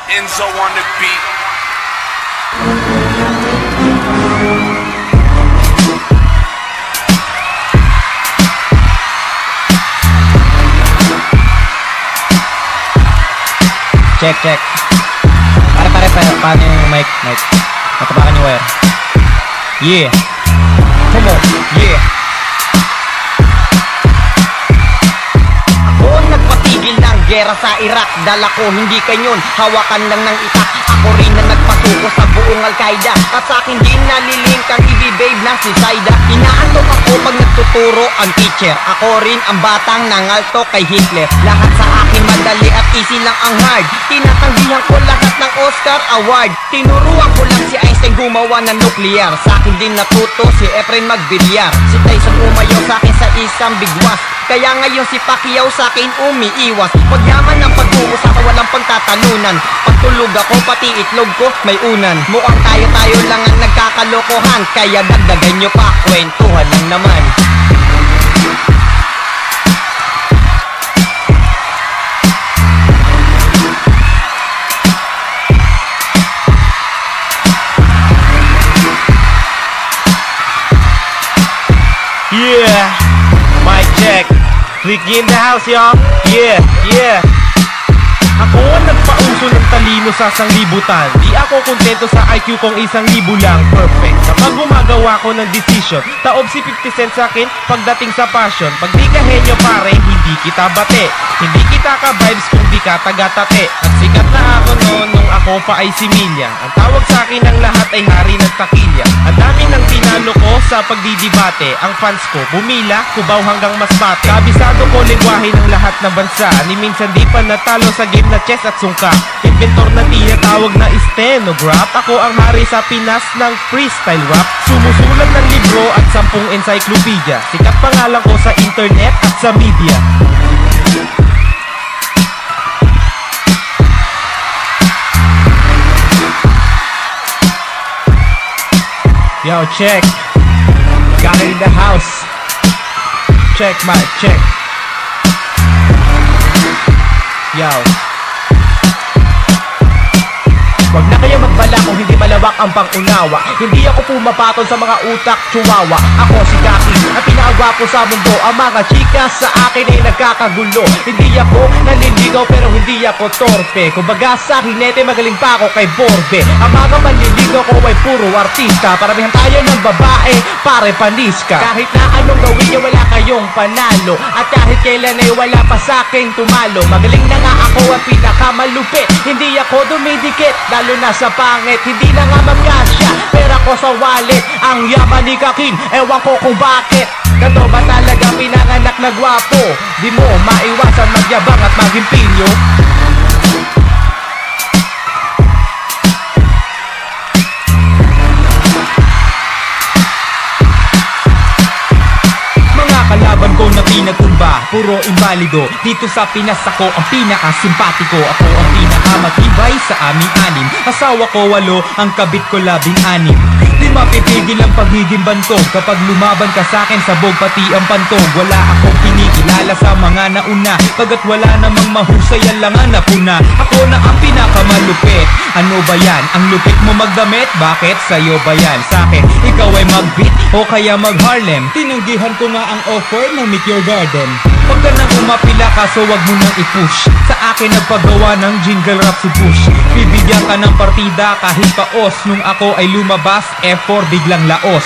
Enzo on the beat. Check. Pare, paano yung mic? Natapakan yung wire. Yeah. Come on, yeah. Ako ang nagpatigil ng gera sa Iraq. Dala ko hindi kanyon, hawakan lang ng itak. Ako rin na nagpasuko sa buong Al-Qaeda. At sa akin din nalilink ang ibibave ng suicida. Inaantok ako pag nagtuturo ang teacher. Ako rin ang batang nangalto kay Hitler. Lahat sa akin madali at easy lang ang hard. Tinatanggihan ko lahat ng Oscar Award. Tinuruan ko lang si Einstein gumawa ng nuclear. Sa akin din natuto si Efren magbilyar. Si Tyson umayaw sa akin sa isang bigwas. Kaya ngayon si Pacquiao sa akin umiiwas. Pagyaman ng pag-uusapan walang pagtatalunan. Pagtulog ako pati itlog ko may unan. Mukhang tayo lang ang nagkakalokohan. Kaya dagdagan nyo pa, kwentuhan lang naman. Yeah, mic check. Ricky in the house, y'all. Yeah. Ako ang nagpauso ng talino sa sanglibutan. Di ako kontento sa IQ kong 1,000 lang. Perfect. Kapag gumagawa ko ng decision, taob si 50 Cent sa akin pagdating sa passion. Pag di ka henyo pare, hindi kita bate. Hindi kita ka-vibes kung di ka taga-tate. At sikat na ako noon nung ako pa ay similya. Ang tawag sa akin ng lahat ay hari ng takilya. Ang dami ng tinalo ko sa pagdidibate. Ang fans ko bumila, kubaw hanggang masbate. Kabisado ko lingwahe ng lahat ng bansa. Ni minsan di pa natalo sa game na chess at sungka. Inventor na tinatawag na stenograph. Ako ang hari sa Pinas ng freestyle rap. Sumusulat ng libro at 10 encyclopedia. Sikat pangalan ko sa internet at sa media. Yo, check. Got it in the house. Check, my check. Yo. Wag na kayo magbala kung hindi malawak ang pangunawa. Hindi ako pumapatol sa mga utak chihuahua. Ako si Gaki, ang pinagawa ko sa mundo. Ang mga chika sa akin ay nagkakagulo. Hindi ako naliligaw pero hindi ako torpe. Kumbaga sa hinete magaling pa ako kay Borbe. Ang mga manliligaw ko ay puro artista. Paramihan tayo ng babae, pare panis ka. Kahit na anong gawin niyo wala kayong panalo. At kahit kailan ay wala pa sa aking tumalo. Magaling na nga ako at pinakamalupit. Hindi ako dumidikit, lalo na sa pangit. Hindi na nga magkasya pera ko sa wallet. Ang yaman ni Kakin, ewan ko kung bakit. Kato ba talaga pinanganak na gwapo? Di mo maiwasan magyabang at magimpinyo. Kalaban ko na pinagtumba, puro imbalido. Dito sa Pinas ako ang pinakasimpatiko. Ako ang pinakamatibay sa aming anim. Asawa ko 8, ang kabit ko 16. Di mapipigil ang pagiging bantog. Kapag lumaban ka sa akin, sabog pati ang pantog. Wala akong kinikilala sa mga nauna. Pagkat wala namang mahusay, yan lang ang napuna. Ako na ang pinakamalupit. Ano ba yan? Ang lupit mo magdamit? Bakit? Sa'yo ba yan? Sa'kin, ikaw ay mag-beat o kaya mag-Harlem. Tinanggihan ko nga ang offer ng Meet Your Garden. Huwag ka nang umapila kaso wag mo nang i-push. Sa akin nagpagawa ng jingle rap si Push. Bibigyan ka ng partida kahit paos. Nung ako ay lumabas, F4 biglang laos.